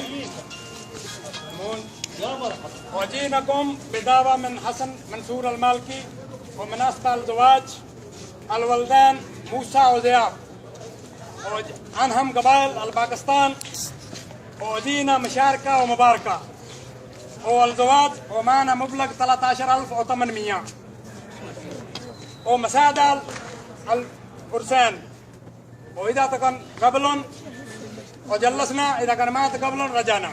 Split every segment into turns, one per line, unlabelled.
يحييك. يا مرحبا. وجيناكم بدعوة من حسن منصور المالكي ومناسبة الزواج الولدان موسى وزياب عنهم قبائل الباكستان، ودينا مشاركة ومباركة. والزواج ومعنا مبلغ 13,800 ومساعدة الفرسان. وإذا كان قبل وجلسنا، إذا كان ما قبل رجعنا.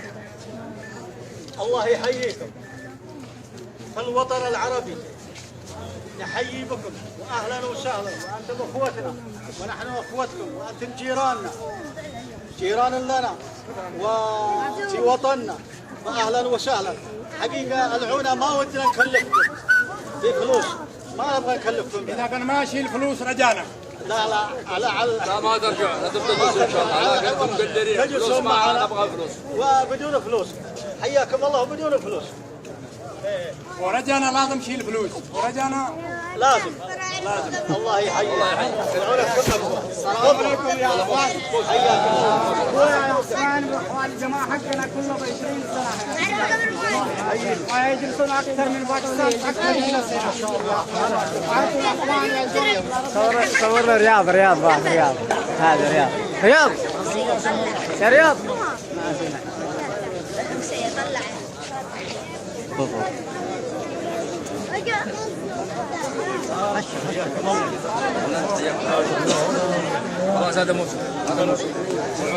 الله يحييكم. في الوطن العربي نحيي بكم واهلا وسهلا، وانتم اخوتنا ونحن اخوتكم، وانتم جيراننا، جيران لنا وفي وطننا، فاهلا وسهلا. حقيقه العونه ما ودنا نكلفكم بفلوس، ما نبغى نكلفكم
إذا كان ماشي الفلوس رجعنا.
لا
لا ما ترجع، لا تجلسوا ان شاء الله، لا كنتم مقدرين فلوس ما نبغى فلوس.
وبدون فلوس. حياكم الله وبدون فلوس.
ورجعنا لازم نشيل فلوس، ورجعنا
لازم. الله يحييك. العونه كلكم. السلام عليكم يا اخوان. حياكم الله.
اخويا عثمان واخوان الجماعه حقنا كله ب 20 سنه ويجلسون اكثر من باكستان، اكثر من عرفوا الاخوان يا جماعه.
صورنا رياض رياض هذا رياض يا رياض.
خلاص هذا موسى.